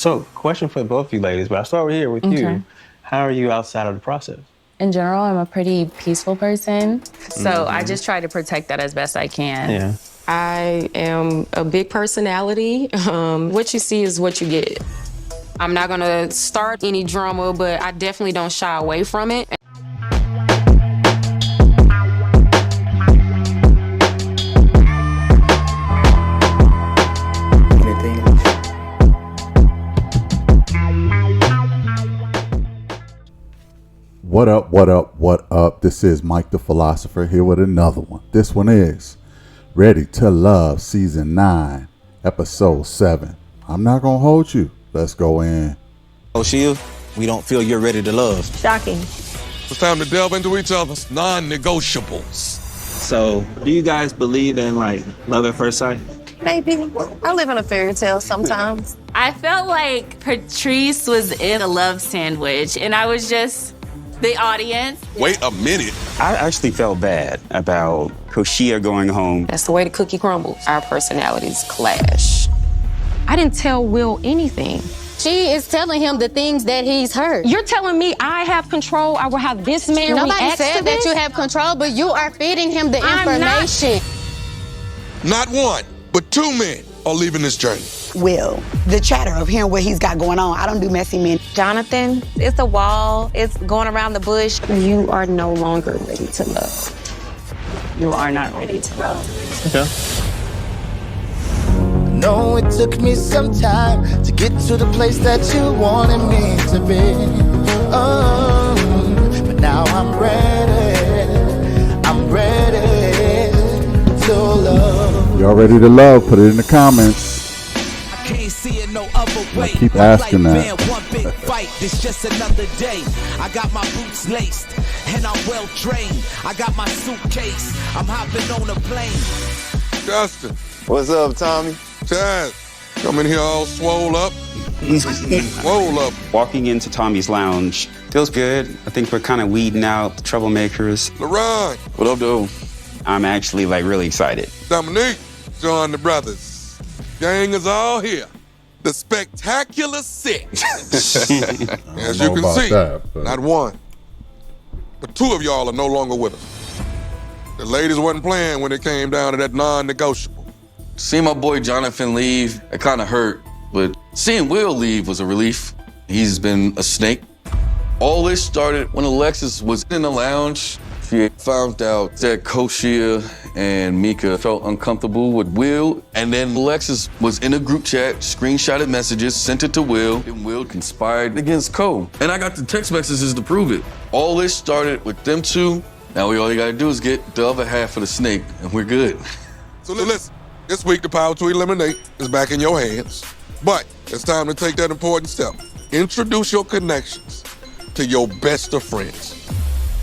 So, question for both of you ladies, but I'll start here with you. How are you outside of the process? In general, I'm a pretty peaceful person, so I just try to protect that as best I can. Yeah. I am a big personality. What you see is what you get. I'm not gonna start any drama, but I definitely don't shy away from it. What up, what up, what up? This is Mike the Philosopher here with another one. This one is Ready to Love Season 9, Episode 7. I'm not going to hold you. Let's go in. O'Shea, we don't feel you're ready to love. Shocking. It's time to delve into each other's non-negotiables. So, do you guys believe in, love at first sight? Maybe. I live in a fairy tale sometimes. I felt like Patrice was in a love sandwich, and I was just the audience. Wait a minute. I actually felt bad about O'Shea going home. That's the way the cookie crumbles. Our personalities clash. I didn't tell Will anything. She is telling him the things that he's heard. You're telling me I have control over how this man Nobody reacts said to that this? you have control, but you are feeding him the I'm not. information. Not one, but two men are leaving this journey. Will, the chatter of hearing what he's got going on. I don't do messy men. Jonathan, it's a wall. It's going around the bush. You are no longer ready to love. You are not ready to love. Okay. No, it took me some time to get to the place that you wanted me to be. Oh, but now I'm ready. I'm ready to love. Y'all ready to love? Put it in the comments. I can't see it no other way. I keep asking that. One big fight, it's just another day. I got my boots laced and I'm well trained. I got my suitcase. I'm hopping on a plane. Justin. What's up, Tommy? Chad. Coming here all swole up. Swole up. Walking into Tommy's lounge feels good. I think we're kind of weeding out the troublemakers. LeRon. What up, dude? I'm actually really excited. Dominique. Join the brothers. Gang is all here. The spectacular six. As you can see, not one, but two of y'all are no longer with us. The ladies wasn't playing when it came down to that non-negotiable. Seeing my boy Jonathan leave, it kind of hurt, but seeing Will leave was a relief. He's been a snake. All this started when Alexis was in the lounge. She found out that Koshia and Mika felt uncomfortable with Will, and then Alexis was in a group chat, screenshotted messages, sent it to Will, and Will conspired against Cole. And I got the text messages to prove it. All this started with them two. Now all you gotta do is get the other half of the snake, and we're good. So listen, this week the power to eliminate is back in your hands. But it's time to take that important step. Introduce your connections to your best of friends.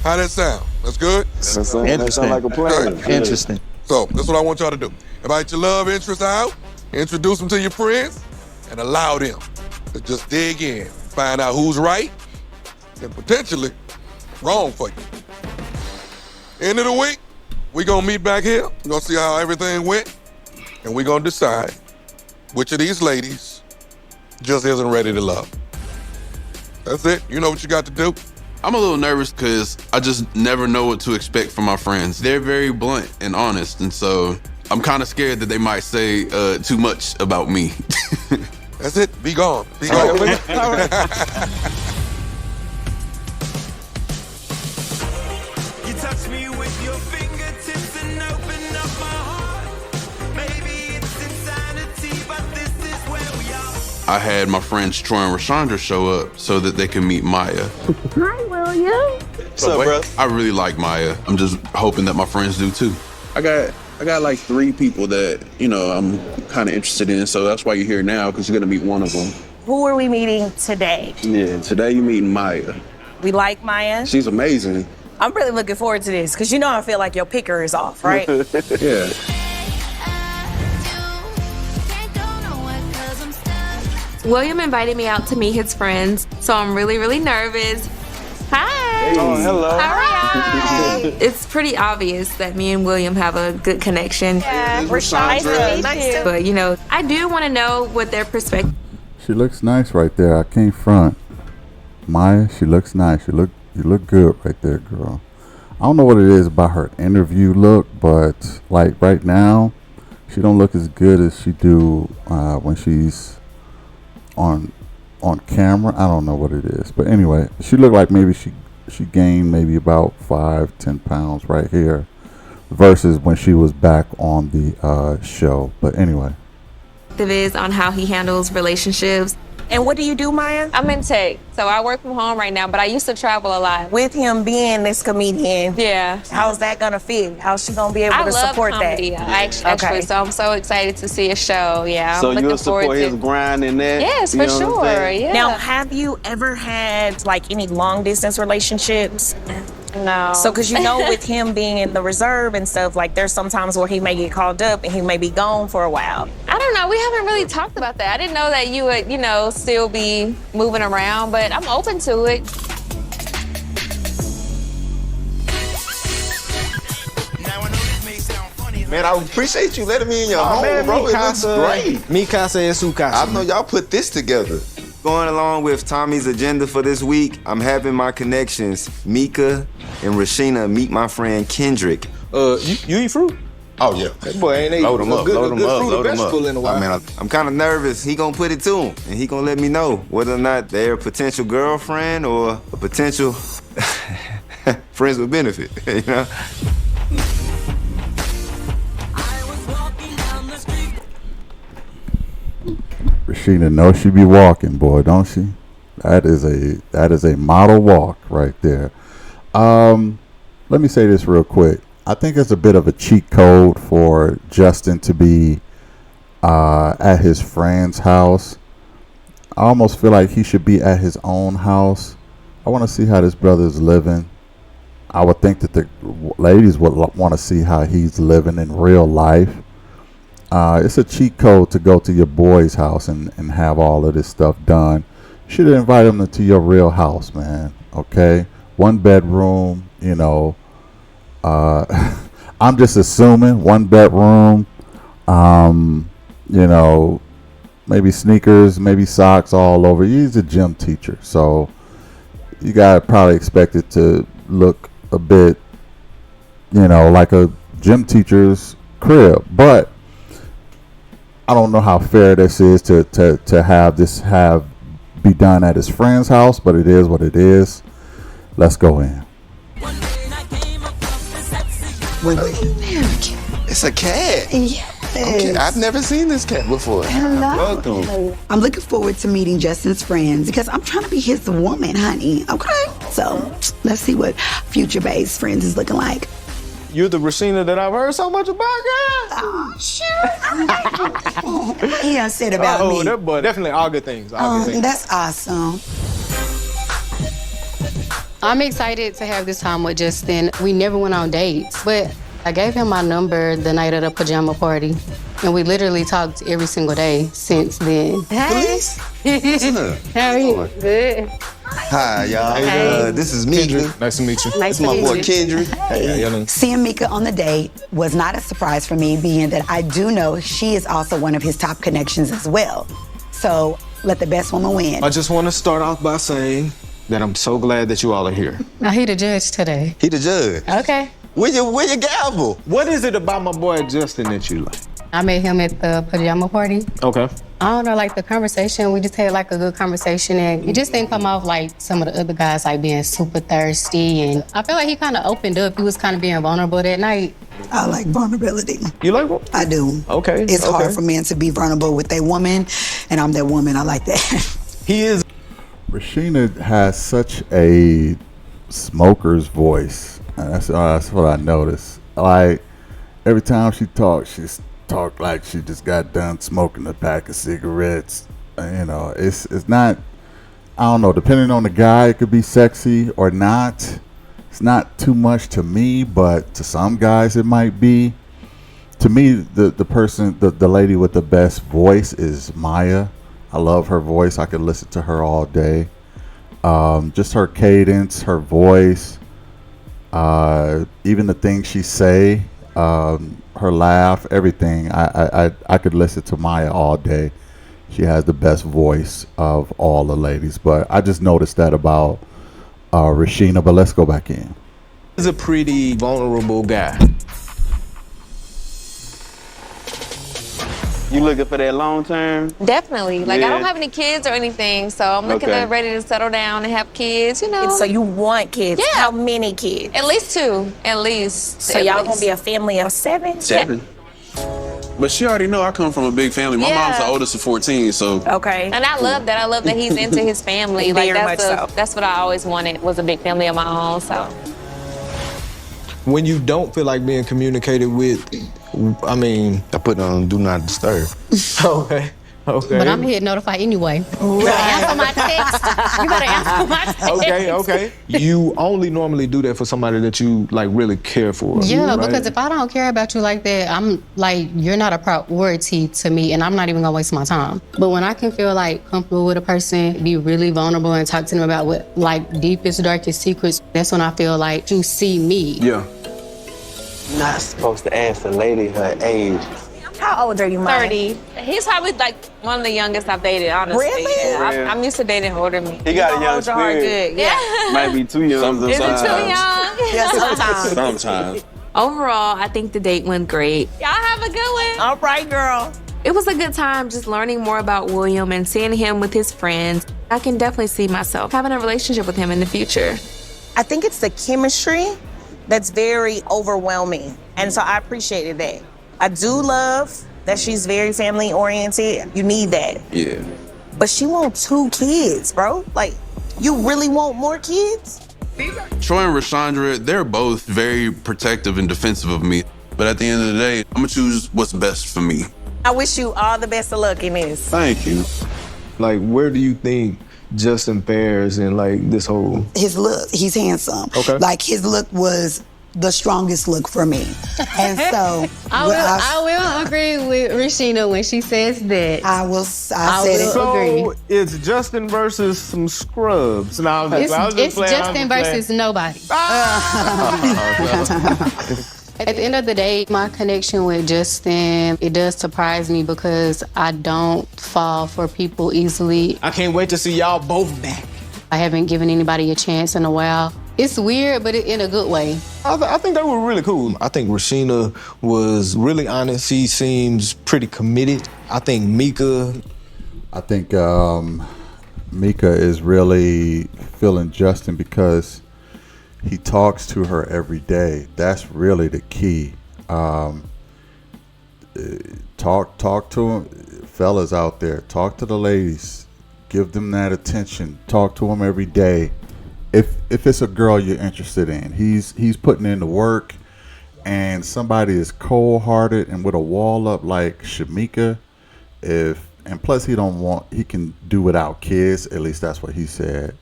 How that sound? That's good? That sound like a plan. Interesting. So that's what I want y'all to do. Invite your love interests out, introduce them to your friends, and allow them to just dig in, find out who's right and potentially wrong for you. End of the week, we gonna meet back here. We're gonna see how everything went, and we're gonna decide which of these ladies just isn't ready to love. That's it. You know what you got to do. I'm a little nervous because I just never know what to expect from my friends. They're very blunt and honest, and so I'm kind of scared that they might say too much about me. That's it. Be gone. Be gone. All right. You touch me with your fingertips and open up my heart. Maybe it's insanity, but this is where we are. I had my friends Troy and Rashandra show up so that they can meet Maya. Hi, William. What's up, bro? I really like Maya. I'm just hoping that my friends do too. I got like 3 people that, I'm kind of interested in, so that's why you're here now, because you're gonna meet one of them. Who are we meeting today? Yeah, today you're meeting Maya. We like Maya. She's amazing. I'm really looking forward to this because I feel like your picker is off, right? Yeah. William invited me out to meet his friends, so I'm really, really nervous. Hi. Oh, hello. Hi. It's pretty obvious that me and William have a good connection. Yeah, Rashandra. Nice to meet you. But, I do want to know what their perspective She looks nice right there. I can't front. Maya, she looks nice. You look good right there, girl. I don't know what it is about her interview look, but like right now, she don't look as good as she do when she's on camera. I don't know what it is, but anyway, she looked like maybe she gained maybe about 5-10 pounds right here versus when she was back on the show. But anyway, is on how he handles relationships. And what do you do, Maya? I'm in tech, so I work from home right now, but I used to travel a lot. With him being this comedian, Yeah. how's that gonna fit? How's she gonna be able I to love support comedy, that? actually, so I'm so excited to see a show. Yeah, So I'm you'll looking forward support to his grind in that? Yes, You for know what I'm sure. saying? Yeah. Now, have you ever had like any long distance relationships? No. So, because you know, with him being in the reserve and stuff, like there's sometimes where he may get called up and he may be gone for a while. I don't know. We haven't really talked about that. I didn't know that you would, still be moving around, but I'm open to it. Man, I appreciate you letting me in your home, man, bro. It looks great. Mikasa and Tsukasa. I know y'all put this together. Going along with Tommy's agenda for this week, I'm having my connections, Mika and Rashina, meet my friend Kendrick. You eat fruit? Oh, yeah. That boy ain't ate Load him a up, good, load him good up, fruit or load him vegetable up. in a while. I mean, I'm kind of nervous. He gonna put it to him, and he gonna let me know whether or not they're a potential girlfriend or a potential friends with benefit, you know? Rashina knows she be walking, boy, don't she? That is a model walk right there. Let me say this real quick. I think it's a bit of a cheat code for Justin to be at his friend's house. I almost feel like he should be at his own house. I want to see how this brother's living. I would think that the ladies would want to see how he's living in real life. It's a cheat code to go to your boy's house and have all of this stuff done. You should invite him to your real house, man. Okay? 1 bedroom, I'm just assuming 1 bedroom, maybe sneakers, maybe socks all over. He's a gym teacher, so you gotta probably expect it to look a bit, like a gym teacher's crib. But I don't know how fair this is to have be done at his friend's house, but it is what it is. Let's go in. It's a cat. Yes. Okay, I've never seen this cat before. Hello. Welcome. I'm looking forward to meeting Justin's friends because I'm trying to be his woman, honey. Okay? So let's see what future base friends is looking like. You're the Rashina that I've heard so much about, girl. Oh, sure. He done said about me. Oh, that boy, definitely all good things. All good things. That's awesome. I'm excited to have this time with Justin. We never went on dates, but I gave him my number the night of the pajama party, and we literally talked every single day since then. Hey. How are you? Good. Hi, y'all. Hey. This is Mika. Kendrick, nice to meet you. Nice This is my to boy meet you. Kendrick. Hey. Seeing Mika on the date was not a surprise for me, being that I do know she is also one of his top connections as well. So let the best woman win. I just want to start off by saying that I'm so glad that you all are here. Now he the judge today. He the judge. Okay. Where your gavel? What is it about my boy Justin that you like? I met him at the pajama party. Okay. I don't know, like the conversation, we just had like a good conversation, and it just didn't come off like some of the other guys like being super thirsty, and I feel like he kind of opened up. He was kind of being vulnerable that night. I like vulnerability. You like what? I do. Okay. It's hard for men to be vulnerable with a woman, and I'm that woman. I like that. He is. Rashina has such a smoker's voice. That's what I noticed. Like every time she talks, she's talk like she just got done smoking a pack of cigarettes. It's not. I don't know. Depending on the guy, it could be sexy or not. It's not too much to me, but to some guys it might be. To me, the lady with the best voice is Maya. I love her voice. I could listen to her all day. Just her cadence, her voice, even the things she say, her laugh, everything. I could listen to Maya all day. She has the best voice of all the ladies. But I just noticed that about Rashina. But let's go back in. He's a pretty vulnerable guy. You looking for that long term? Definitely. Like, I Yeah. don't have any kids or anything, so I'm looking Okay. at ready to settle down and have kids, you know. So you want kids? Yeah. How many kids? At least 2. At least. So At y'all least. gonna be a family of 7? 7. But she already know I come from a big family. My mom's the Yeah. oldest of 14, so. Okay. And I love that. I love that he's into his family. Like, Very much so. that's what I always wanted, was a big family of my own, so. When you don't feel like being communicated with, I mean, I put on Do Not Disturb. okay. Okay. But I'm here to notify anyway. You better answer my text. You better answer my text. Okay. You only normally do that for somebody that you like really care for. Yeah, right? because if I don't care about you like that, I'm like, you're not a priority to me, and I'm not even gonna waste my time. But when I can feel like comfortable with a person, be really vulnerable and talk to them about what like deepest, darkest secrets, that's when I feel like you see me. Yeah. Not supposed to ask a lady her age. How old are you, Mike? 30. He's probably like one of the youngest I've dated, honestly. Really? Yeah, Yeah. I'm used to dating older than me. He got a young Hold your heart spirit. good. Yeah. Might be too young. Is it too young? Yeah, sometimes. Sometimes. Overall, I think the date went great. Y'all have a good one. All right, girl. It was a good time just learning more about William and seeing him with his friends. I can definitely see myself having a relationship with him in the future. I think it's the chemistry that's very overwhelming. And so I appreciated that. I do love that she's very family oriented. You need that. Yeah. But she wants 2 kids, bro. Like, you really want more kids? Troy and Rashandra, they're both very protective and defensive of me. But at the end of the day, I'm gonna choose what's best for me. I wish you all the best of luck in this. Thank you. Like, where do you think Justin fares in like this whole? His look, he's handsome. Okay. Like his look was the strongest look for me. And so I will agree with Rashina when she says that. I will agree. So it's Justin versus some scrubs. No, I was just It's playing, Justin versus nobody. At the end of the day, my connection with Justin, it does surprise me because I don't fall for people easily. I can't wait to see y'all both back. I haven't given anybody a chance in a while. It's weird, but in a good way. I think they were really cool. I think Rashina was really honest. She seems pretty committed. I think Mika is really feeling Justin because he talks to her every day. That's really the key. Talk to him, fellas out there. Talk to the ladies. Give them that attention. Talk to them every day. If it's a girl you're interested in, he's putting in the work, and somebody is cold-hearted and with a wall up like Shamika, and plus he can do without kids. At least that's what he said.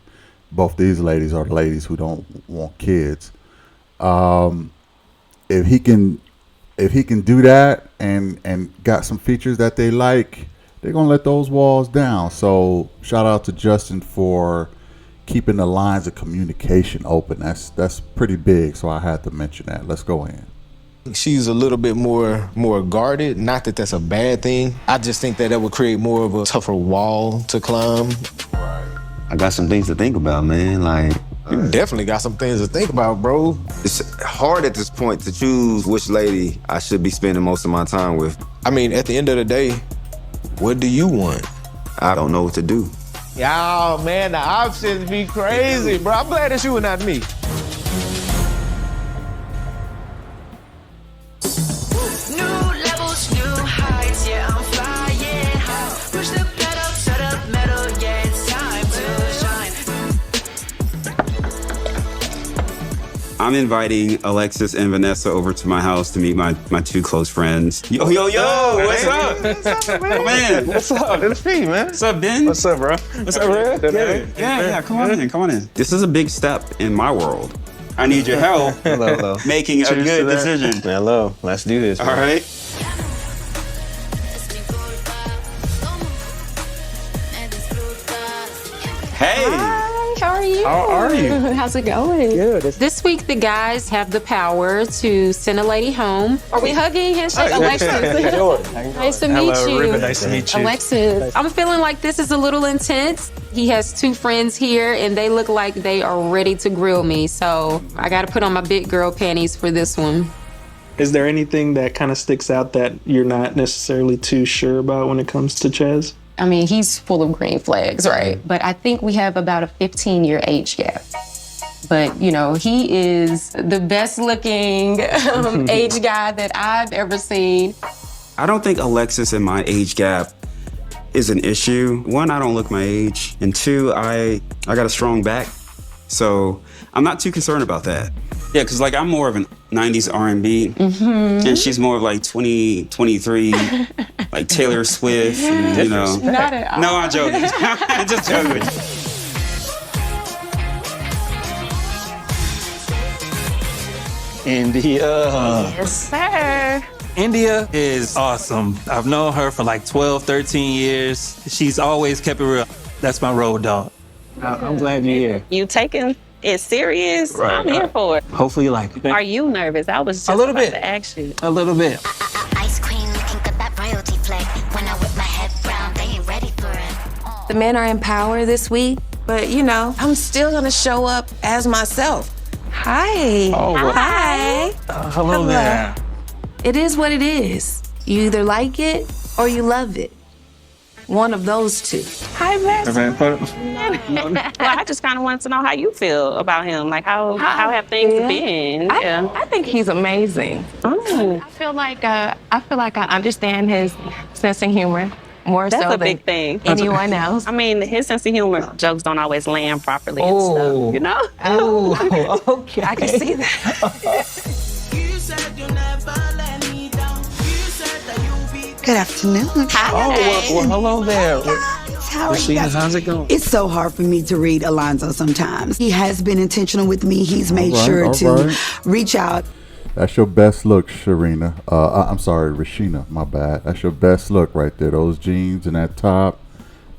Both these ladies are ladies who don't want kids. If he can do that and got some features that they like, they're gonna let those walls down. So shout out to Justin for keeping the lines of communication open. That's pretty big. So I had to mention that. Let's go in. She's a little bit more guarded. Not that that's a bad thing. I just think that would create more of a tougher wall to climb. I got some things to think about, man. Like, you definitely got some things to think about, bro. It's hard at this point to choose which lady I should be spending most of my time with. I mean, at the end of the day, what do you want? I don't know what to do. Y'all, man, the options be crazy, bro. I'm glad it's you and not me. I'm inviting Alexis and Vanessa over to my house to meet my 2 close friends. Yo, what's up? Man, what's up? It's me, man. What's up, Ben? What's up, bro? What's up, bro? Yeah, come on in. This is a big step in my world. I need your help Hello. making a Cheers good to that. decision. Hello, let's do this. All man. right. Hey. how are you? How are you? How's it going? Good. This week, the guys have the power to send a lady home. Are we hugging? Handshake? Alexis. Nice to meet Hello, you. Ruben. Nice to meet you. Alexis, I'm feeling like this is a little intense. He has 2 friends here, and they look like they are ready to grill me. So I got to put on my big girl panties for this one. Is there anything that kind of sticks out that you're not necessarily too sure about when it comes to Chaz? I mean, he's full of green flags, right? But I think we have about a 15-year age gap. But, you know, he is the best looking age guy that I've ever seen. I don't think Alexis and my age gap is an issue. 1, I don't look my age. And 2, I got a strong back. So I'm not too concerned about that. Yeah, because like I'm more of an 90s R&B, and she's more of like 23, like Taylor Swift, and, you know. Not at all. No, I'm joking. I'm just joking. India. Yes, sir. India is awesome. I've known her for like 12, 13 years. She's always kept it real. That's my road dog. I'm glad you're here. You taking it serious? I'm here for it. Hopefully you like it. Are you nervous? I was just A little about bit. to ask you. A little bit. Ice cream looking good, that royalty flag. When I whip my head round, they ain't ready for it. The men are in power this week, but you know, I'm still gonna show up as myself. Hi. Oh, well. Hi. Hello there. It is what it is. You either like it or you love it. One of those two. Hi, Max. Well, I just kind of wanted to know how you feel about him. Like, how have things been? I think he's amazing. Oh. I feel like I understand his sense of humor more That's so a than big thing. anyone else. I mean, his sense of humor, jokes don't always land properly and Oh. stuff, you know? Oh, okay. I can see that. Good afternoon. Oh, well, hello there. How are you Rashida, guys? how's it going? It's so hard for me to read Alonzo sometimes. He has been intentional with me. He's made All right, sure all to right. reach out. That's your best look, Sharina. I'm sorry, Rashina. My bad. That's your best look right there. Those jeans and that top.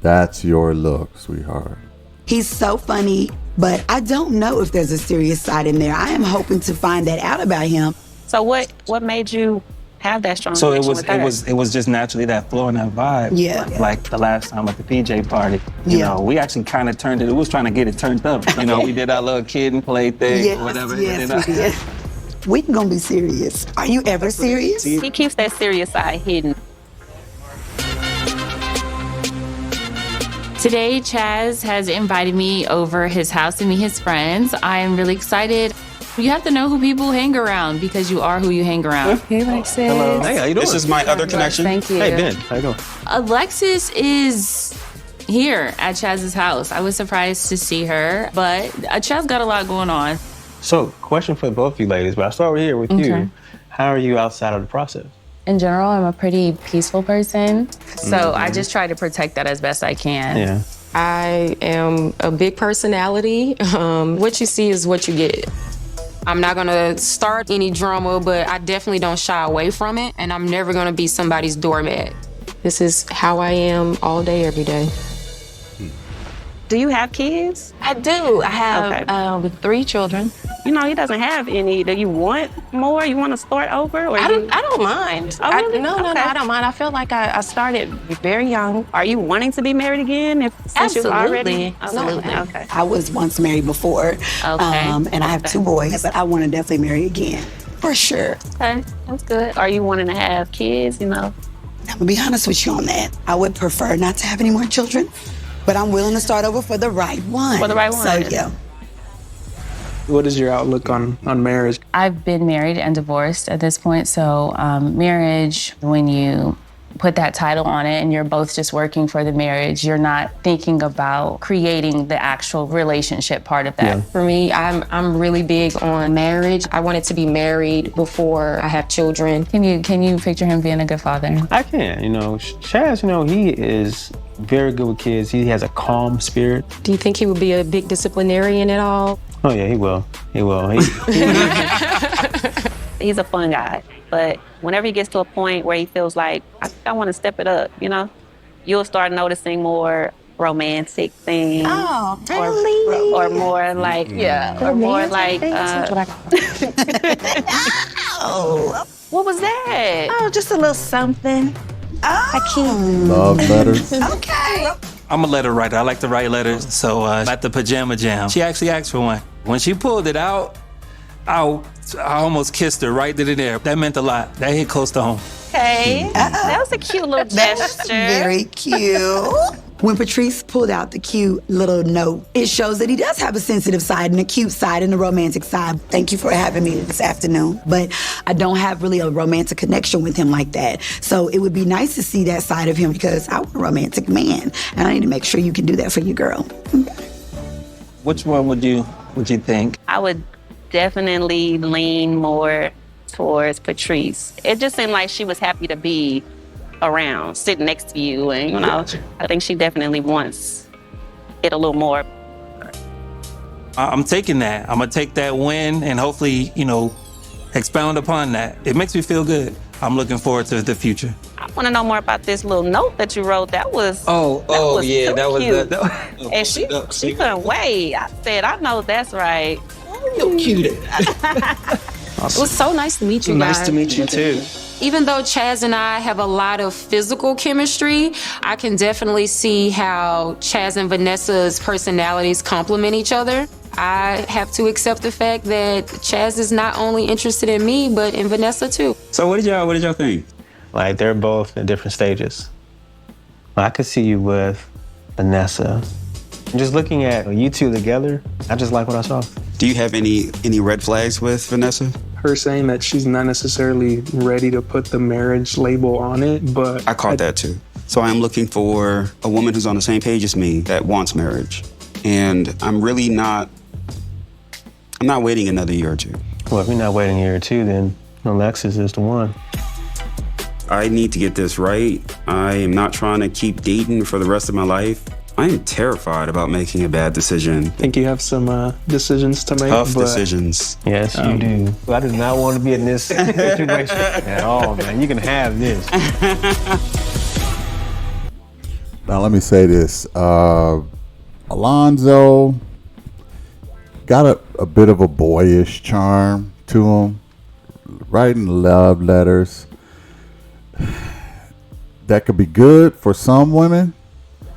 That's your look, sweetheart. He's so funny, but I don't know if there's a serious side in there. I am hoping to find that out about him. So what made you have that strong So connection with her? it was just naturally that flow and that vibe. Yeah. Like the last time at the PJ party. You know, we actually kind of turned it. We was trying to get it turned up. You know, we did our little kid and play thing Yes, or whatever. yes, and we then, did. We can gonna be serious. Are you ever serious? He keeps that serious side hidden. Today, Chaz has invited me over his house to meet his friends. I am really excited. You have to know who people hang around because you are who you hang around. Hey, Alexis. Hello. Hey, how you doing? This is my other connection. Thank you. Hey, Ben. How you doing? Alexis is here at Chaz's house. I was surprised to see her, but Chaz got a lot going on. So, question for both of you ladies, but I'll start here with Okay. you. How are you outside of the process? In general, I'm a pretty peaceful person, so I just try to protect that as best I can. Yeah. I am a big personality. What you see is what you get. I'm not gonna start any drama, but I definitely don't shy away from it, and I'm never gonna be somebody's doormat. This is how I am all day, every day. Do you have kids? I do. I have 3 children. You know, he doesn't have any. Do you want more? You want to start over? Or I don't mind. Oh, really? No, Okay. I don't mind. I feel like I started very young. Are you wanting to be married again? Since you've already? Absolutely. Okay. I was once married before, and I have 2 boys, but I want to definitely marry again, for sure. Okay, that's good. Are you wanting to have kids? You know? I'm gonna be honest with you on that. I would prefer not to have any more children, but I'm willing to start over for the right one. For the right one. So yeah. What is your outlook on marriage? I've been married and divorced at this point, so marriage, when you put that title on it and you're both just working for the marriage, you're not thinking about creating the actual relationship part of that. Yeah. For me, I'm really big on marriage. I wanted to be married before I have children. Can you picture him being a good father? I can. You know, Chaz, you know, he is very good with kids. He has a calm spirit. Do you think he would be a big disciplinarian at all? Oh, yeah, he will. He will. He's a fun guy, but whenever he gets to a point where he feels like, I think I want to step it up, you know, you'll start noticing more romantic thing. Oh, or more like or more like what was that? Oh, just a little something. Love letters. Okay. I'm a letter writer. I like to write letters. So at the pajama jam, she actually asked for one. When she pulled it out, I almost kissed her right then and there. That meant a lot. That hit close to home. Okay, that was a cute little gesture. Very cute. When Patrice pulled out the cute little note, it shows that he does have a sensitive side and a cute side and a romantic side. Thank you for having me this afternoon. But I don't have really a romantic connection with him like that. So it would be nice to see that side of him because I'm a romantic man. And I need to make sure you can do that for your girl. Which one would you think? I would definitely lean more towards Patrice. It just seemed like she was happy to be around, sitting next to you, and you know, I think she definitely wants it a little more. I'm taking that. I'm gonna take that win and hopefully, expound upon that. It makes me feel good. I'm looking forward to the future. I want to know more about this little note that you wrote. That was that was cute. And she couldn't wait. I said, I know that's right. So cute. It was so nice to meet you guys. Nice to meet you too. Even though Chaz and I have a lot of physical chemistry, I can definitely see how Chaz and Vanessa's personalities complement each other. I have to accept the fact that Chaz is not only interested in me, but in Vanessa too. So what did y'all think? Like, they're both in different stages. I could see you with Vanessa. Just looking at you two together, I just like what I saw. Do you have any red flags with Vanessa? Her saying that she's not necessarily ready to put the marriage label on it, but I caught that too. So I'm looking for a woman who's on the same page as me that wants marriage. And I'm not waiting another year or two. Well, if you're not waiting a year or two, then Alexis is the one. I need to get this right. I am not trying to keep dating for the rest of my life. I am terrified about making a bad decision. I think you have some decisions to make. Tough decisions. Yes, you do. I do not want to be in this situation at all, man. You can have this. Now, let me say this. Alonzo got a bit of a boyish charm to him. Writing love letters. That could be good for some women.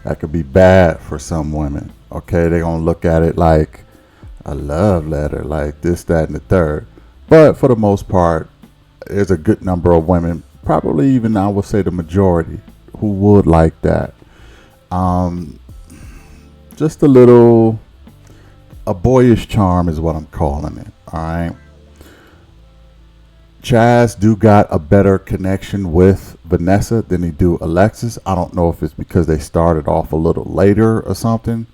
That could be bad for some women. Okay, they're going to look at it like a love letter, like this, that, and the third. But for the most part, there's a good number of women, probably even I would say the majority, who would like that. Just a boyish charm is what I'm calling it, all right? Chaz do got a better connection with Vanessa than he do Alexis. I don't know if it's because they started off a little later or something.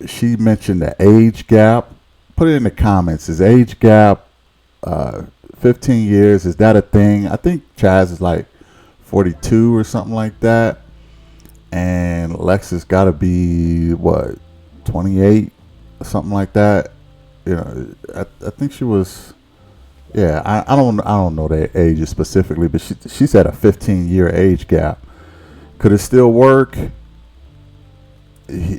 She mentioned the age gap. Put it in the comments. Is age gap 15 years? Is that a thing? I think Chaz is like 42 or something like that. And Alexis got to be, 28 or something like that. I think she was... Yeah, I don't know their ages specifically, but she said a 15-year age gap. Could it still work? He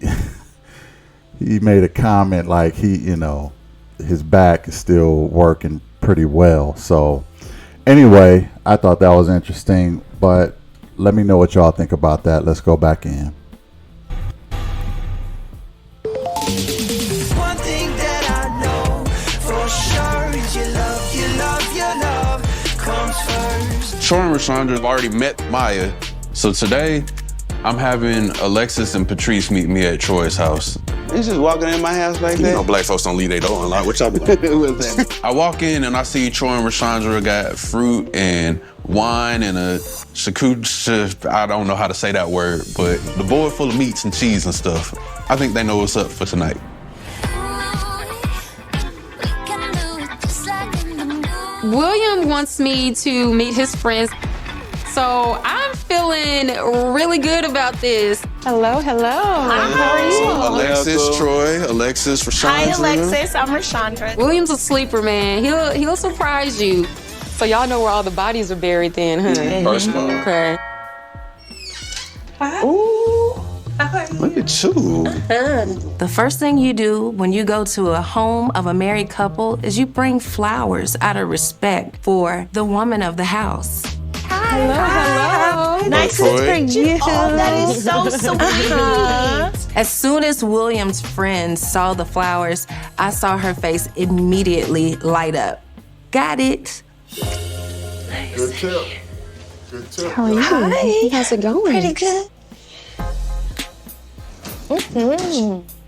made a comment like his back is still working pretty well. So anyway, I thought that was interesting, but let me know what y'all think about that. Let's go back in. Troy and Rashandra have already met Maya. So today, I'm having Alexis and Patrice meet me at Troy's house. You just walking in my house like that? You know, black folks don't leave their door unlocked. What y'all doing? I walk in and I see Troy and Rashandra got fruit and wine and a charcuterie. I don't know how to say that word, but the board full of meats and cheese and stuff. I think they know what's up for tonight. William wants me to meet his friends, so I'm feeling really good about this. Hello. Hi, how are you? Alexis, Troy, Alexis, Rashandra. Hi, Alexis. I'm Rashandra. William's a sleeper, man. He'll surprise you. So y'all know where all the bodies are buried then, huh? First of all. Okay. Ooh. Look at you. The first thing you do when you go to a home of a married couple is you bring flowers out of respect for the woman of the house. Hello. Nice to meet you. Oh, that is so sweet. As soon as William's friend saw the flowers, I saw her face immediately light up. Got it. Good tip. Good tip. How are you? Hi. How's it going? Pretty good.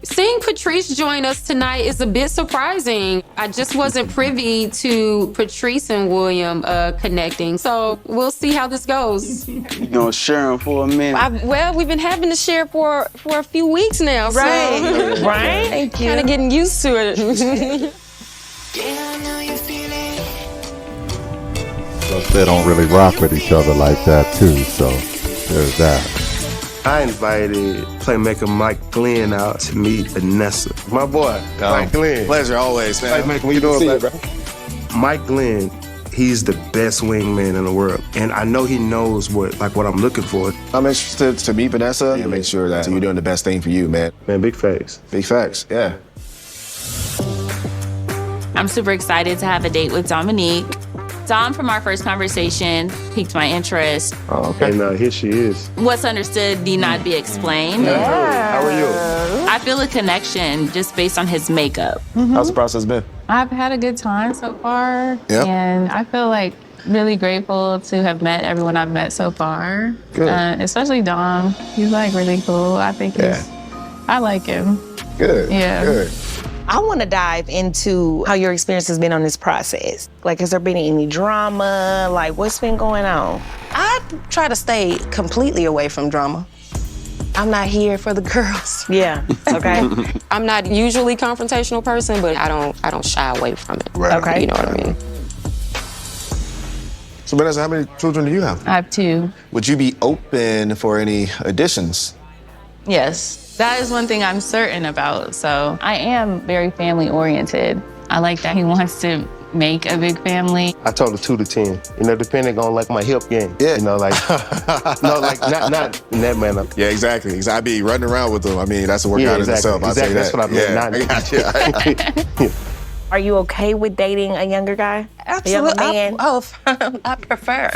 Seeing Patrice join us tonight is a bit surprising. I just wasn't privy to Patrice and William connecting, so we'll see how this goes. You gonna share them for a minute? Well, we've been having to share for a few weeks now, Right. so Right. Thank you. kind of getting used to it. Plus, they don't really rock with each other like that, too, so there's that. I invited playmaker Mike Glenn out to meet Vanessa. My boy, Mike Glenn. Pleasure always, man. Playmaker, what you doing, bro? Mike Glenn, he's the best wingman in the world. And I know he knows what I'm looking for. I'm interested to meet Vanessa and make sure that you're doing the best thing for you, man. Man, big facts. Big facts, yeah. I'm super excited to have a date with Dominique. Dom, from our first conversation, piqued my interest. Oh, okay. And here she is. What's understood need not be explained. How are you? I feel a connection just based on his makeup. How's the process been? I've had a good time so far, Yep. and I feel like really grateful to have met everyone I've met so far. Good. Especially Dom. He's like really cool. I think I like him. Good. Yeah. Good. I want to dive into how your experience has been on this process. Like, has there been any drama? Like, what's been going on? I try to stay completely away from drama. I'm not here for the girls. Yeah. Okay. I'm not usually a confrontational person, but I don't shy away from it. Right. Okay. You know what I mean? So, Vanessa, how many children do you have? I have 2. Would you be open for any additions? Yes. That is one thing I'm certain about. So I am very family oriented. I like that he wants to make a big family. I told her 2 to 10. You know, depending on my hip game. Yeah. You know, not in that manner. Yeah, exactly. I'd be running around with them. I mean, that's a workout in itself. I'll Exactly. say That's that. what I meant. Yeah, I got you. Are you okay with dating a younger guy? Absolutely. A younger man? I prefer.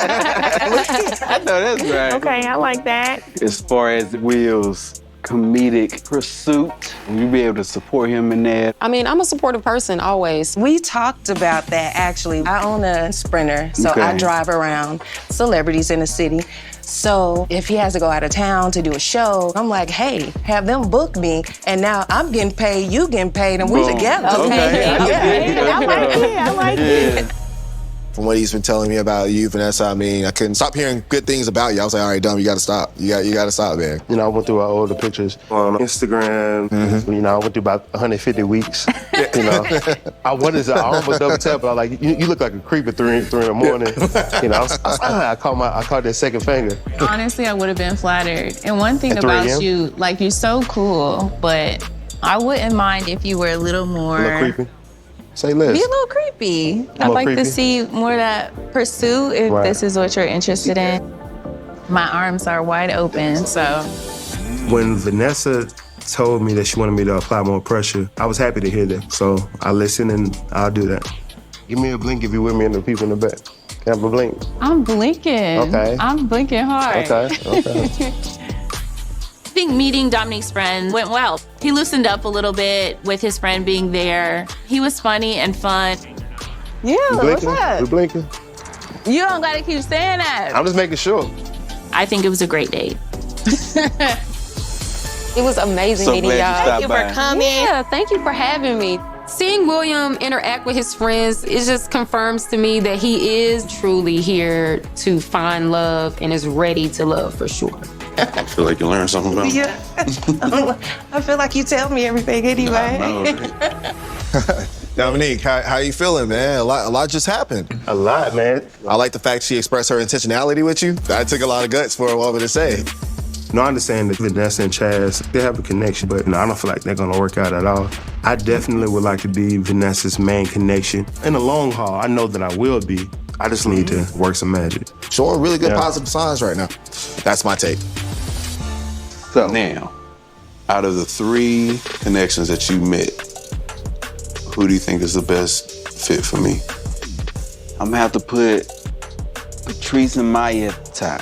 I know that's right. Okay, I like that. As far as Will's comedic pursuit, will you be able to support him in that? I mean, I'm a supportive person always. We talked about that actually. I own a Sprinter, so Okay. I drive around celebrities in the city. So if he has to go out of town to do a show, I'm like, hey, have them book me. And now I'm getting paid, you getting paid, and we Boom. together. Okay. Yeah. I like it. I like it. From what he's been telling me about you, Vanessa, I mean, I couldn't stop hearing good things about you. I was like, all right, Dom, you gotta stop. You gotta stop, man. You know, I went through our older pictures on Instagram. You know, I went through about 150 weeks. You know, I almost double tap, but I like, you look like a creep at 3 in the morning. You know, I caught that second finger. Honestly, I would have been flattered. And one thing At 3 about a.m.? you, like, you're so cool, but I wouldn't mind if you were a little more. A little creepy. Say less. Be a little creepy. I'd little like creepy. to see more of that pursuit if Right. this is what you're interested in. My arms are wide open, so. When Vanessa told me that she wanted me to apply more pressure, I was happy to hear that. So I listened and I'll do that. Give me a blink if you're with me and the people in the back. Can I have a blink? I'm blinking. Okay. I'm blinking hard. Okay. I think meeting Dominique's friend went well. He loosened up a little bit with his friend being there. He was funny and fun. Yeah, We what's blinking? up? We blinking? You don't gotta keep saying that. I'm just making sure. I think it was a great date. It was amazing So meeting glad you y'all. stopped Thank you for by. coming. Yeah, thank you for having me. Seeing William interact with his friends, it just confirms to me that he is truly here to find love and is ready to love for sure. I feel like you learned something about me. Yeah. I feel like you tell me everything anyway. Dominique, how you feeling, man? A lot just happened. A lot, man. I like the fact she expressed her intentionality with you. That took a lot of guts for a woman to say. No, I understand that Vanessa and Chaz, they have a connection, but no, I don't feel like they're gonna work out at all. I definitely would like to be Vanessa's main connection. In the long haul, I know that I will be. I just need to work some magic. Showing really good Yeah. positive signs right now. That's my take. So now, out of the 3 connections that you met, who do you think is the best fit for me? I'm gonna have to put Patrice and Maya at the top.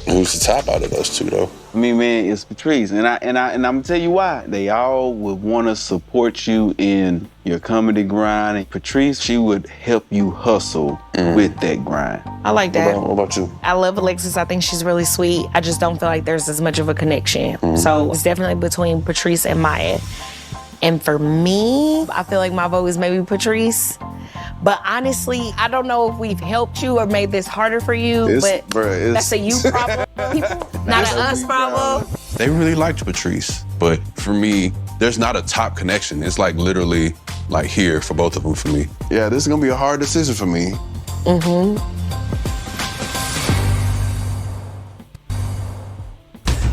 And who's the top out of those 2, though? I mean, man, it's Patrice, and I'm gonna tell you why. They all would want to support you in your comedy grind. And Patrice, she would help you hustle with that grind. I like that. What about you? I love Alexis. I think she's really sweet. I just don't feel like there's as much of a connection. So it's definitely between Patrice and Maya. And for me, I feel like my vote is maybe Patrice. But honestly, I don't know if we've helped you or made this harder for you, but that's a you problem, people, not an us problem. They really liked Patrice, but for me, there's not a top connection. It's like literally like here for both of them for me. Yeah, this is gonna be a hard decision for me.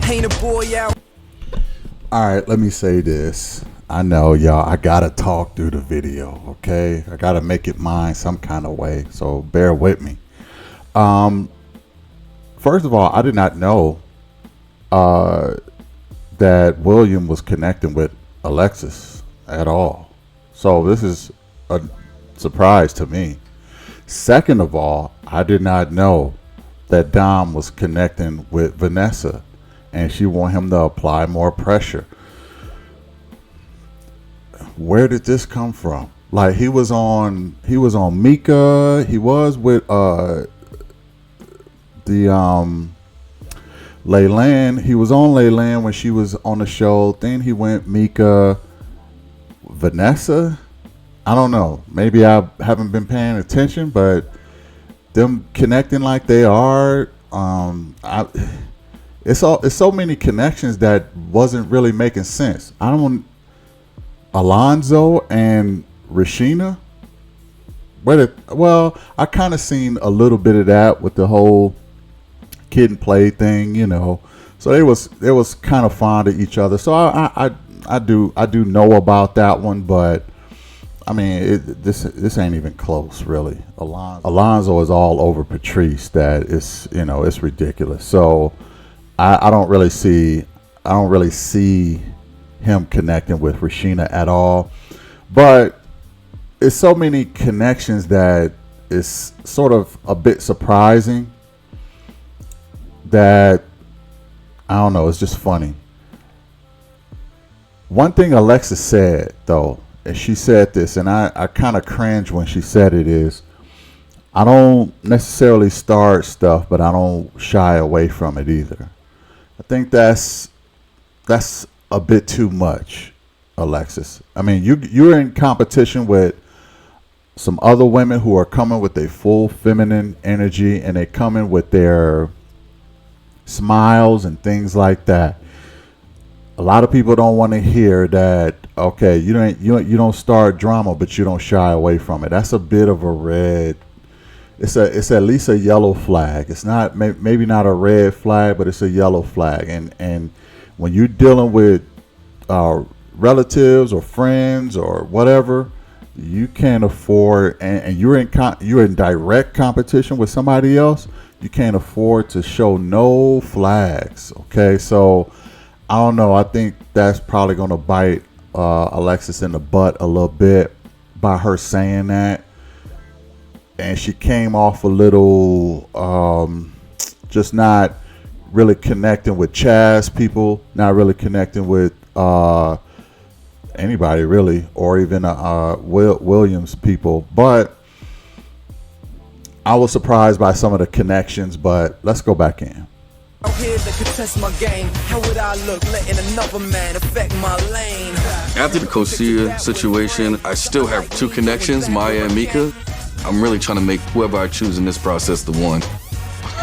Ain't a boy out. All right, let me say this. I know, y'all, I gotta talk through the video, okay? I gotta make it mine some kind of way, so bear with me. First of all, I did not know that William was connecting with Alexis at all. So this is a surprise to me. Second of all, I did not know that Dom was connecting with Vanessa and she wanted him to apply more pressure. Where did this come from? Like he was on Mika. He was with Laylan. He was on Laylan when she was on the show. Then he went Mika, Vanessa. I don't know. Maybe I haven't been paying attention, but them connecting like they are, it's so many connections that wasn't really making sense. Alonzo and Rashina. Well, I kind of seen a little bit of that with the whole kid and play thing, you know. So they was kind of fond of each other. So I do know about that one, but I mean this ain't even close, really. Alonzo is all over Patrice. That is, you know, it's ridiculous. So I don't really see him connecting with Rashina at all, but it's so many connections that it's sort of a bit surprising that I don't know, it's just funny. One thing Alexis said though, and she said this, and I kind of cringe when she said it, is I don't necessarily start stuff, but I don't shy away from it either. I think that's a bit too much, Alexis. I mean, you're in competition with some other women who are coming with their full feminine energy, and they coming with their smiles and things like that. A lot of people don't want to hear that. Okay, you don't start drama, but you don't shy away from it. That's a bit of a red. It's at least a yellow flag. It's not maybe not a red flag, but it's a yellow flag. And when you're dealing with relatives or friends or whatever, you can't afford, and you're in direct competition with somebody else, you can't afford to show no flags. Okay, so I don't know. I think that's probably going to bite Alexis in the butt a little bit by her saying that, and she came off a little just not really connecting with Chaz people, not really connecting with anybody really, or even Williams people. But I was surprised by some of the connections, but let's go back in. Here to contest my game. How would I look letting another man affect my lane? After the Kosia situation, I still have 2 connections, Maya and Mika. I'm really trying to make whoever I choose in this process the one.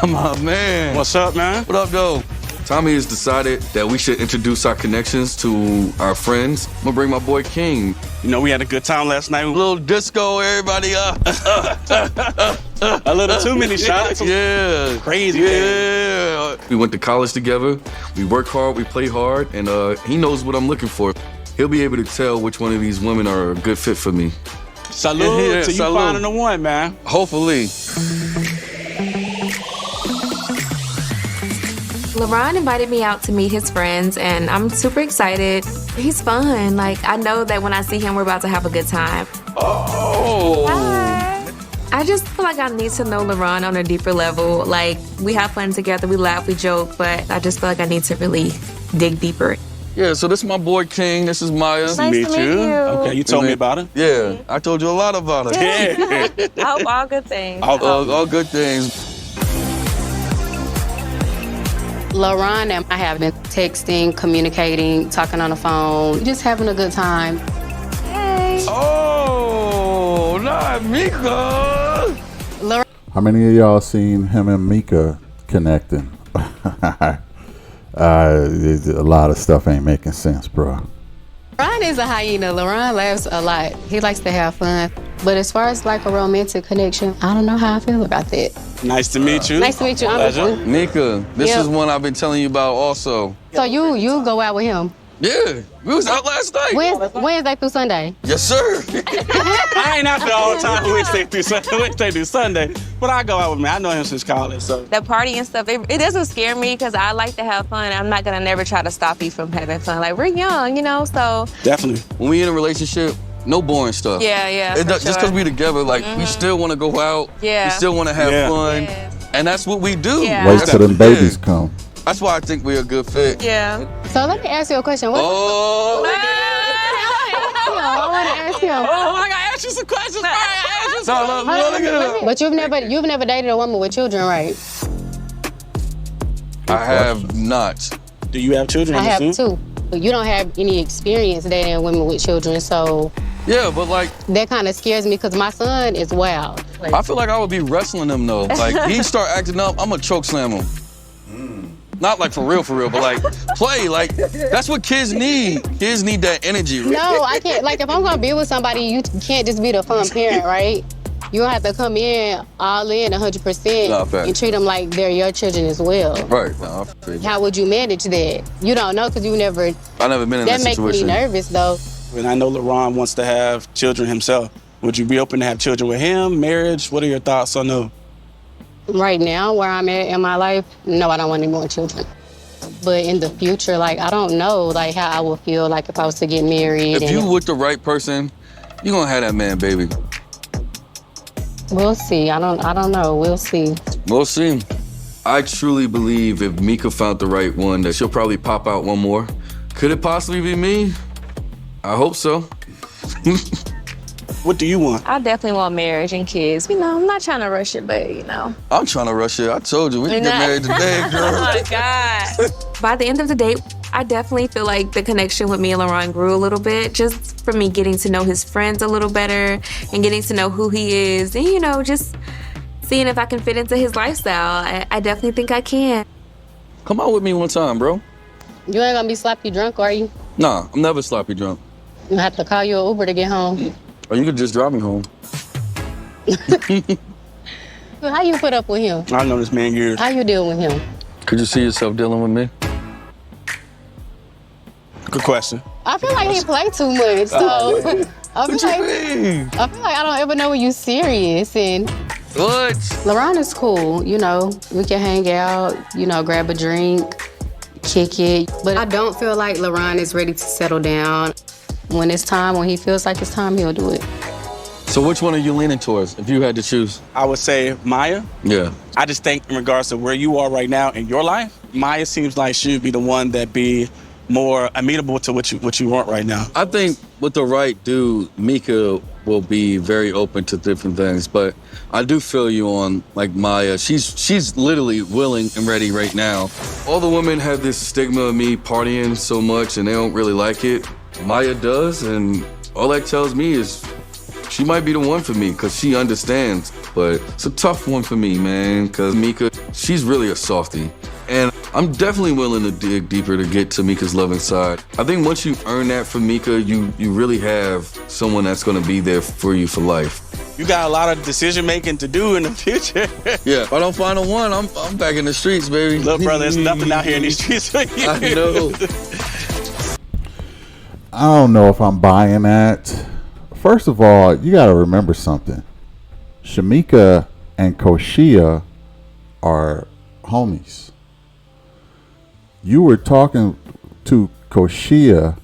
My man. What's up, man? What up, though? Tommy has decided that we should introduce our connections to our friends. I'm gonna bring my boy King. You know, we had a good time last night. A little disco, everybody up. A little too many shots. Yeah. Crazy. Yeah. We went to college together. We work hard, we play hard, and he knows what I'm looking for. He'll be able to tell which one of these women are a good fit for me. Salute to you finding the one, man. Hopefully. LeBron invited me out to meet his friends, and I'm super excited. He's fun. Like, I know that when I see him, we're about to have a good time. Oh. Hi. I just feel like I need to know LeBron on a deeper level. Like, we have fun together, we laugh, we joke, but I just feel like I need to really dig deeper. Yeah, so this is my boy King. This is Maya. Nice to meet you. Okay, you told me about it. Yeah, I told you a lot about it. Yeah. I hope all good things. All good things. LaRon and I have been texting, communicating, talking on the phone, just having a good time. Hey. Oh, not Mika. How many of y'all seen him and Mika connecting? A lot of stuff ain't making sense, bro. LaRon is a hyena. LaRon laughs a lot. He likes to have fun. But as far as like a romantic connection, I don't know how I feel about that. Nice to meet you. Nice to meet you. I'm Mika, this Yeah. is one I've been telling you about also. So you go out with him? Yeah, we was out last night. Wednesday through Sunday? Yes, sir. I ain't out there all the time Wednesday through Sunday, but I go out with me. I know him since college, so. The party and stuff, it doesn't scare me because I like to have fun. I'm not gonna never try to stop you from having fun. Like, we're young, you know, so. Definitely. When we in a relationship, no boring stuff. Yeah, Just for because sure. we together, like, we still want to go out. Yeah. We still want to have fun. And that's what we do. Yeah. Wait till them babies come. That's why I think we're a good fit. Yeah. So let me ask you a question. What? Oh. I want to ask him. Oh, I gotta ask you some questions. But you've never dated a woman with children, right? I have not. Do you have children? I have too. But you don't have any experience dating women with children, so. Yeah, but like. That kind of scares me because my son is wild. I feel like I would be wrestling him though. Like he start acting up, I'm gonna choke slam him. Not like for real, but like play. Like that's what kids need. Kids need that energy. No, I can't. Like if I'm gonna be with somebody, you can't just be the fun parent, right? You have to come in all in 100% and treat them like they're your children as well. Right. No, I feel you. How would you manage that? You don't know because you never. I never been in that makes situation. me nervous though. And I know LaRon wants to have children himself. Would you be open to have children with him? Marriage? What are your thoughts on no? Right now, where I'm at in my life, no, I don't want any more children. But in the future, like I don't know, like how I would feel like if I was to get married. If you with the right person, you gonna have that man, baby. We'll see. I don't know. We'll see. We'll see. I truly believe if Mika found the right one, that she'll probably pop out one more. Could it possibly be me? I hope so. What do you want? I definitely want marriage and kids. You know, I'm not trying to rush it, but you know. I'm trying to rush it. I told you, we can get married today, girl. Oh my God. By the end of the day, I definitely feel like the connection with me and LaRon grew a little bit just from me getting to know his friends a little better and getting to know who he is and, you know, just seeing if I can fit into his lifestyle. I definitely think I can. Come out with me one time, bro. You ain't gonna be sloppy drunk, are you? Nah, I'm never sloppy drunk. You have to call you an Uber to get home. Or you could just drive me home. How you put up with him? I know this man years. How you deal with him? Could you see yourself dealing with me? Good question. I feel like he play too much, so I feel like I don't ever know when you serious. And what? LaRon is cool, you know. We can hang out, you know, grab a drink, kick it. But I don't feel like LaRon is ready to settle down. When it's time, when he feels like it's time, he'll do it. So which one are you leaning towards if you had to choose? I would say Maya. Yeah. I just think in regards to where you are right now in your life, Maya seems like she would be the one that be more amenable to what you want right now. I think with the right dude, Mika will be very open to different things. But I do feel you on like Maya. She's literally willing and ready right now. All the women have this stigma of me partying so much and they don't really like it. Maya does, and all that tells me is she might be the one for me because she understands. But it's a tough one for me, man, because Mika, she's really a softie. And I'm definitely willing to dig deeper to get to Mika's loving side. I think once you earn that from Mika, you really have someone that's gonna be there for you for life. You got a lot of decision making to do in the future. Yeah, if I don't find a one, I'm back in the streets, baby. Look, brother, there's nothing out here in these streets for you. I know. I don't know if I'm buying that. First of all, you got to remember something. Shamika and Koshia are homies. You were talking to Koshia.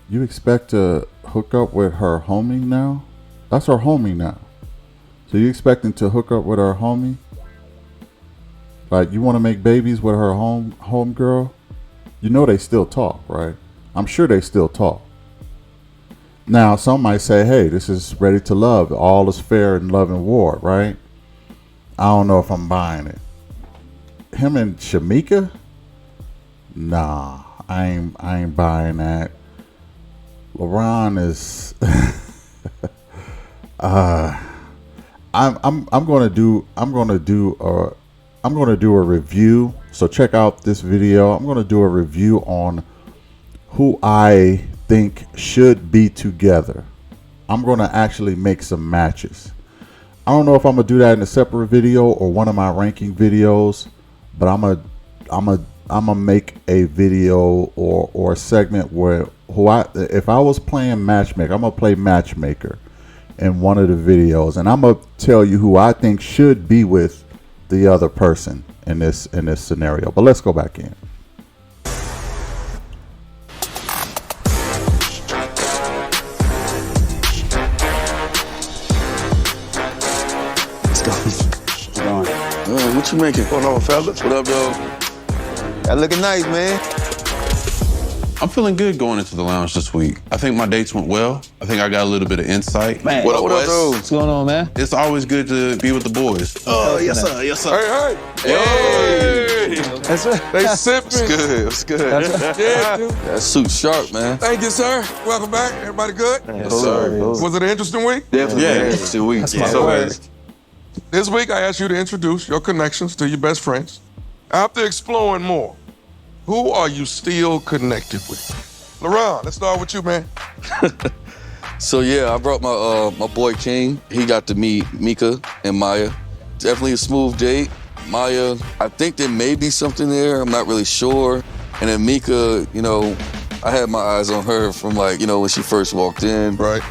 You expect to hook up with her homie now? That's her homie now. So you expecting to hook up with her homie? Like, you want to make babies with her home girl? You know they still talk, right? I'm sure they still talk. Now, some might say, hey, this is Ready to Love. All is fair in love and war, right? I don't know if I'm buying it. Him and Shamika? Nah, I ain't buying that. LaRon is I'm gonna do a review. So check out this video. I'm gonna do a review on who I think should be together. I'm gonna actually make some matches. I don't know if I'm gonna do that in a separate video or one of my ranking videos, but I'm gonna make a video or a segment where if I was playing matchmaker, I'm gonna play matchmaker in one of the videos, and I'm gonna tell you who I think should be with the other person in this scenario. But let's go back in. Let's go. What's going on? What you making? What's going on, fellas? What up, dog? That looking nice, man. I'm feeling good going into the lounge this week. I think my dates went well. I think I got a little bit of insight. Man, what up, Wes? What's going on, man? It's always good to be with the boys. Oh, yes, sir. Yes, sir. Hey! That's right. They sipping. It's good. It's good. Yeah, dude. That suit sharp, man. Thank you, sir. Welcome back. Everybody good? Yes, sir. Was it an interesting week? Definitely. Yeah, interesting week. That's my So word. This week, I asked you to introduce your connections to your best friends. After exploring more, who are you still connected with? LaRon, let's start with you, man. So yeah, I brought my boy King. He got to meet Mika and Maya. Definitely a smooth date. Maya, I think there may be something there. I'm not really sure. And then Mika, you know, I had my eyes on her from like, you know, when she first walked in. Right.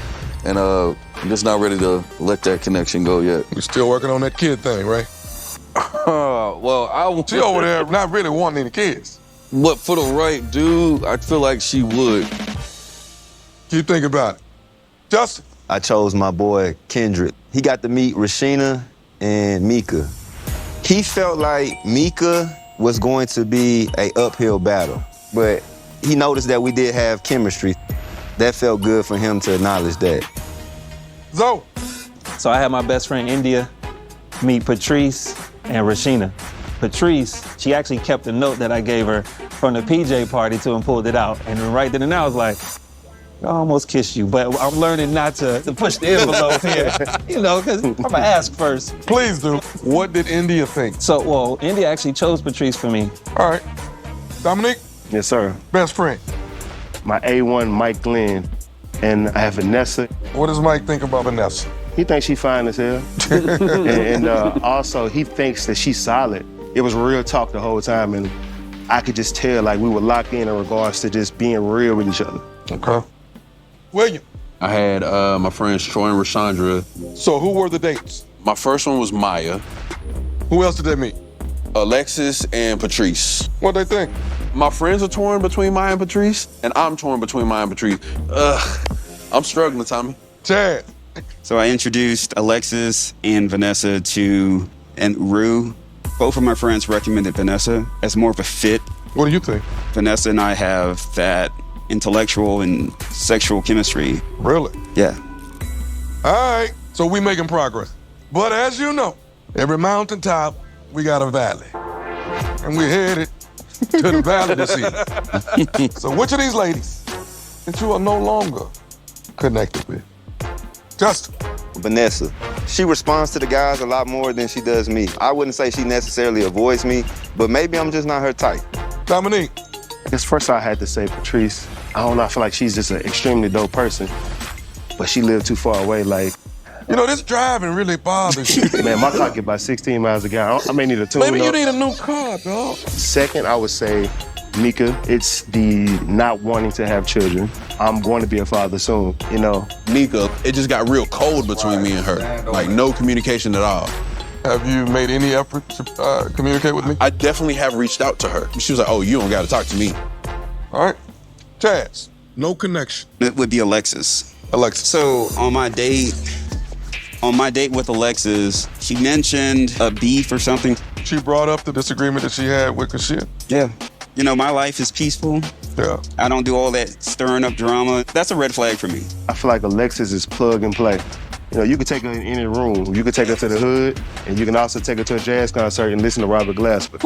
And I'm just not ready to let that connection go yet. You're still working on that kid thing, right? Well, She over there not really wanting any kids. But for the right dude, I feel like she would. Keep thinking about it. Justin. I chose my boy Kendrick. He got to meet Rashina and Mika. He felt like Mika was going to be an uphill battle, but he noticed that we did have chemistry. That felt good for him to acknowledge that. Zoe. So I had my best friend India meet Patrice and Rashina. Patrice, she actually kept a note that I gave her from the PJ party and pulled it out. And right then and there, I was like, I almost kissed you, but I'm learning not to push the envelope here, you know, because I'm gonna ask first. Please do. What did India think? So, well, India actually chose Patrice for me. All right. Dominique. Yes, sir. Best friend. My A1, Mike Glenn, and I have Vanessa. What does Mike think about Vanessa? He thinks she's fine as hell. and also, he thinks that she's solid. It was real talk the whole time, and I could just tell, like, we were locked in regards to just being real with each other. Okay. William. I had my friends Troy and Rashandra. So who were the dates? My first one was Maya. Who else did they meet? Alexis and Patrice. What'd they think? My friends are torn between Maya and Patrice, and I'm torn between Maya and Patrice. I'm struggling, Tommy. Chad. So I introduced Alexis and Vanessa and Rue. Both of my friends recommended Vanessa as more of a fit. What do you think? Vanessa and I have that intellectual and sexual chemistry. Really? Yeah. All right, so we making progress. But as you know, every mountaintop, we got a valley. And we're headed to the valley this evening. So which of these ladies that you are no longer connected with? Justin. Vanessa. She responds to the guys a lot more than she does me. I wouldn't say she necessarily avoids me, but maybe I'm just not her type. Dominique. I guess first I had to say Patrice. I don't know, I feel like she's just an extremely dope person, but she lived too far away, like. You know, this driving really bothers you. Man, my car get about 16 miles a gallon. I may need a tune. Maybe you need a new car, dog. Second, I would say Mika. It's the not wanting to have children. I'm going to be a father soon, you know. Mika, it just got real cold between me and her. Like, no communication at all. Have you made any effort to communicate with me? I definitely have reached out to her. She was like, oh, you don't got to talk to me. All right. Chaz. No connection. It would be Alexis. Alexis. So on my date with Alexis, she mentioned a beef or something. She brought up the disagreement that she had with Kashia. Yeah. You know, my life is peaceful. Yeah. I don't do all that stirring up drama. That's a red flag for me. I feel like Alexis is plug and play. You know, you could take her in any room. You could take her to the hood, and you can also take her to a jazz concert and listen to Robert Glasper.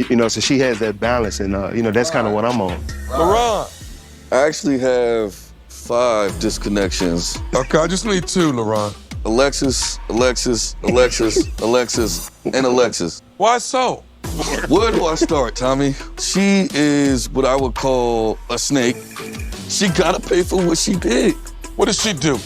You know, so she has that balance, and you know, that's kind of what I'm on. LaRon. I actually have 5 disconnections. Okay, I just need 2, LaRon. Alexis, Alexis, and Alexis. Why so? Where do I start, Tommy? She is what I would call a snake. She gotta pay for what she did. What did she do?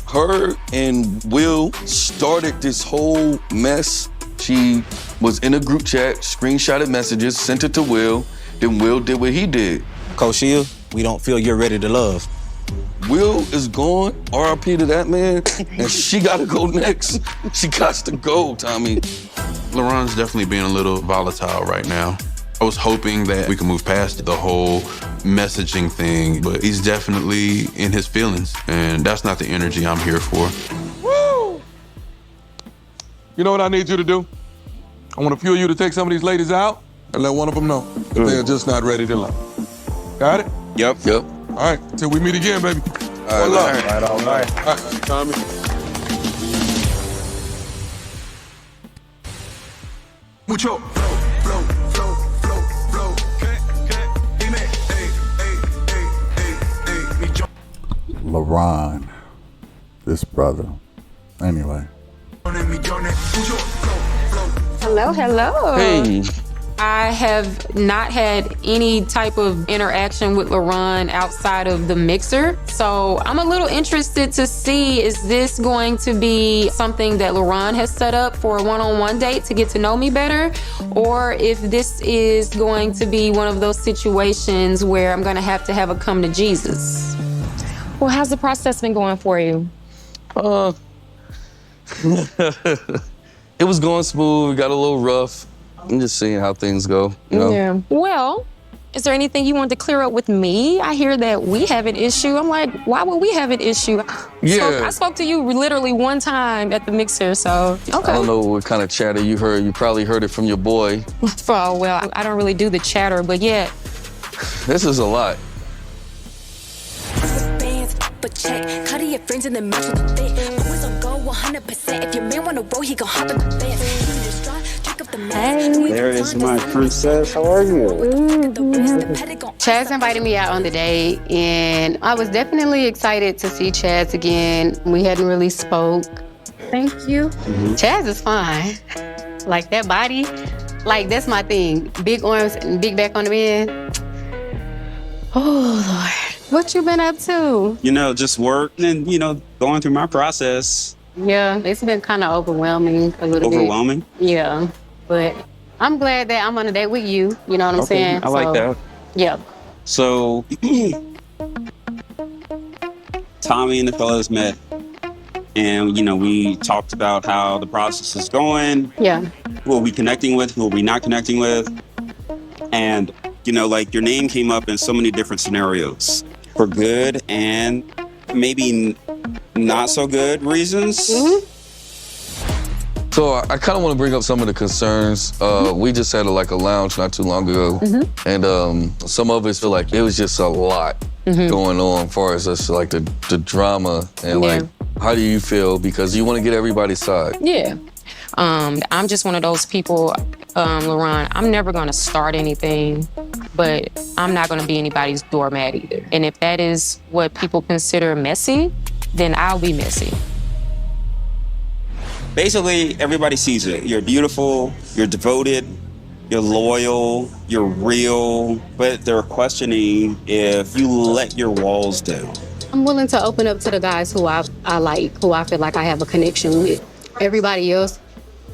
Her and Will started this whole mess. She was in a group chat, screenshotted messages, sent it to Will, then Will did what he did. Koshia, we don't feel you're ready to love. Will is gone, RIP to that man, and she gotta go next. She got to go, Tommy. LaRon's definitely being a little volatile right now. I was hoping that we could move past the whole messaging thing, but he's definitely in his feelings, and that's not the energy I'm here for. Woo! You know what I need you to do? I want a few of you to take some of these ladies out and let one of them know that they're just not ready to love. Got it? Yep. All right, till we meet again, baby. All right. All right, Tommy. Mucho. LaRon, this brother. Anyway. Hello, hello. Hey. I have not had any type of interaction with LaRon outside of the mixer. So I'm a little interested to see, is this going to be something that LaRon has set up for a one-on-one date to get to know me better? Or if this is going to be one of those situations where I'm gonna have a come to Jesus. Well, how's the process been going for you? It was going smooth, got a little rough. I'm just seeing how things go, you know? Yeah. Well, is there anything you wanted to clear up with me? I hear that we have an issue. I'm like, why would we have an issue? Yeah. I spoke to you literally one time at the mixer, so, okay. I don't know what kind of chatter you heard. You probably heard it from your boy. Oh, well, I don't really do the chatter, but yeah. This is a lot. But check, cut your friends in the match with the fit. Always on go 100%. If your man wanna roll, he gon' hop in the fence. Hey. There is my princess. How are you? Chaz invited me out on the date, and I was definitely excited to see Chaz again. We hadn't really spoke. Thank you. Chaz is fine. Like that body, like that's my thing. Big arms and big back on the bed. Oh, Lord. What you been up to? You know, just work and, you know, going through my process. Yeah, it's been kind of overwhelming a little bit. Overwhelming? Yeah, but I'm glad that I'm on a date with you. You know what I'm saying? I like that. Yeah. So, Tommy and the fellas met, and, you know, we talked about how the process is going. Yeah. Who are we connecting with? Who are we not connecting with? And, you know, like, your name came up in so many different scenarios. For good and maybe not so good reasons. So I kind of want to bring up some of the concerns. We just had a lounge not too long ago, and some of us feel like it was just a lot going on as far as us, like the drama and like, how do you feel? Because you want to get everybody's side. Yeah. I'm just one of those people, LaRon, I'm never gonna start anything, but I'm not gonna be anybody's doormat either. And if that is what people consider messy, then I'll be messy. Basically, everybody sees it. You're beautiful, you're devoted, you're loyal, you're real, but they're questioning if you let your walls down. I'm willing to open up to the guys who I like, who I feel like I have a connection with. Everybody else,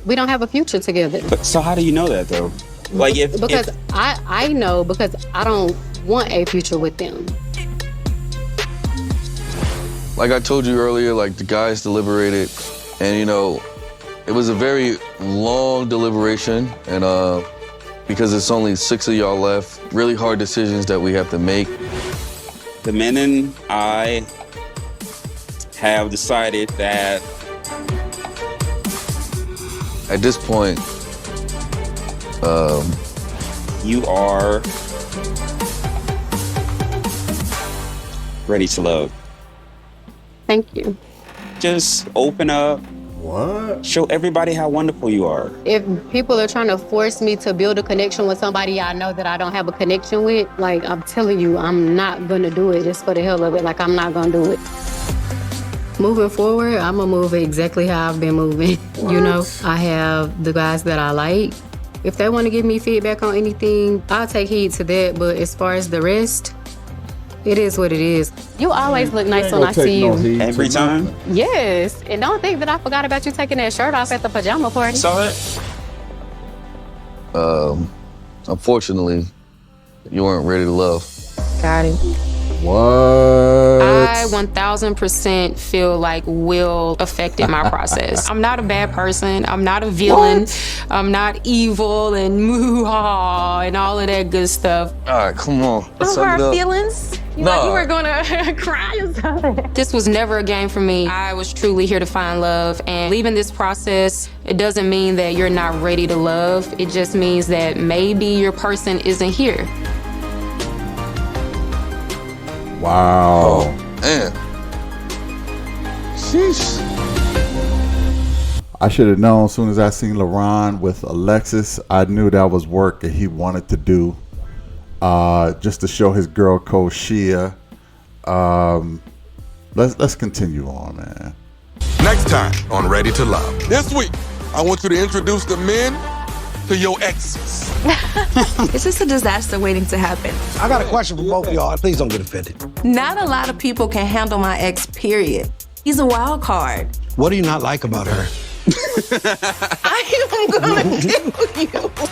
we don't have a future together. So how do you know that though? Like because I know because I don't want a future with them. Like I told you earlier, like the guys deliberated, and you know, It was a very long deliberation, and because it's only 6 of y'all left, really hard decisions that we have to make. The men and I have decided that at this point, you are ready to love. Thank you. Just open up. What? Show everybody how wonderful you are. If people are trying to force me to build a connection with somebody I know that I don't have a connection with, like, I'm telling you, I'm not gonna do it just for the hell of it. Like, I'm not gonna do it. Moving forward, I'm gonna move exactly how I've been moving. What? You know, I have the guys that I like. If they wanna give me feedback on anything, I'll take heed to that. But as far as the rest, it is what it is. You always look nice when I see you. Every time? Yes, and don't think that I forgot about you taking that shirt off at the pajama party. Saw it? Unfortunately, you weren't ready to love. Got it. What? I 1000% feel like Will affected my process. I'm not a bad person. I'm not a villain. What? I'm not evil and moo-ha and all of that good stuff. All right, come on. Those are our feelings. Like you were gonna cry or something. This was never a game for me. I was truly here to find love, and leaving this process, it doesn't mean that you're not ready to love. It just means that maybe your person isn't here. Wow. Oh, man. Sheesh. I should have known as soon as I seen LaRon with Alexis. I knew that was work that he wanted to do. Just to show his girl code Shia. Let's continue on, man. Next time on Ready to Love. This week, I want you to introduce the men to your exes. It's just a disaster waiting to happen. I got a question for both of y'all. Please don't get offended. Not a lot of people can handle my ex, period. He's a wild card. What do you not like about her? I am gonna kill you.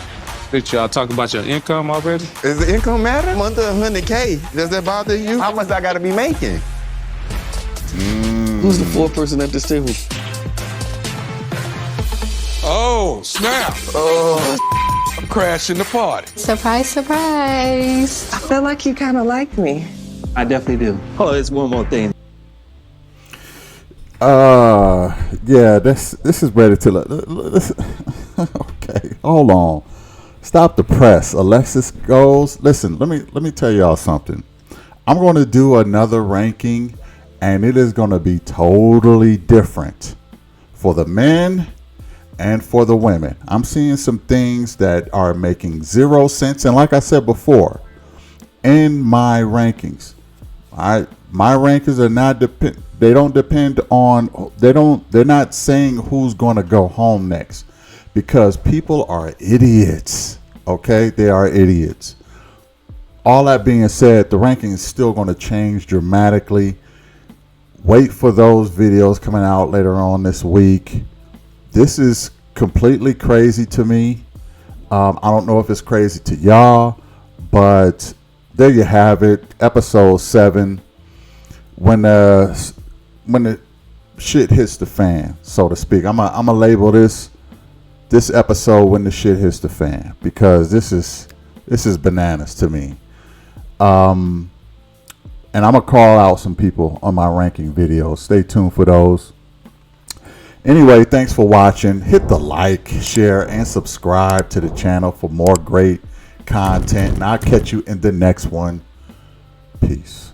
Did y'all talk about your income already? Does the income matter? I'm under 100K. Does that bother you? How much I gotta be making? Who's the fourth person at this table? Oh, snap. I'm crashing the party. Surprise, surprise. I feel like you kind of like me. I definitely do. Oh, there's one more thing. Yeah, this is ready to okay, hold on. Stop the press. Alexis goes. Listen, let me tell y'all something. I'm going to do another ranking, and it is going to be totally different for the men and for the women. I'm seeing some things that are making 0 sense, and like I said before, in my rankings, my rankings are not they're not saying who's going to go home next, because people are idiots. Okay, they are idiots. All that being said, the ranking is still going to change dramatically. Wait for those videos coming out later on this week. This is completely crazy to me. I don't know if it's crazy to y'all, but there you have it. Episode 7. When the shit hits the fan, so to speak. I'm gonna label this episode when the shit hits the fan, because this is bananas to me. And I'm gonna call out some people on my ranking videos. Stay tuned for those. Anyway, thanks for watching. Hit the like, share, and subscribe to the channel for more great content. And I'll catch you in the next one. Peace.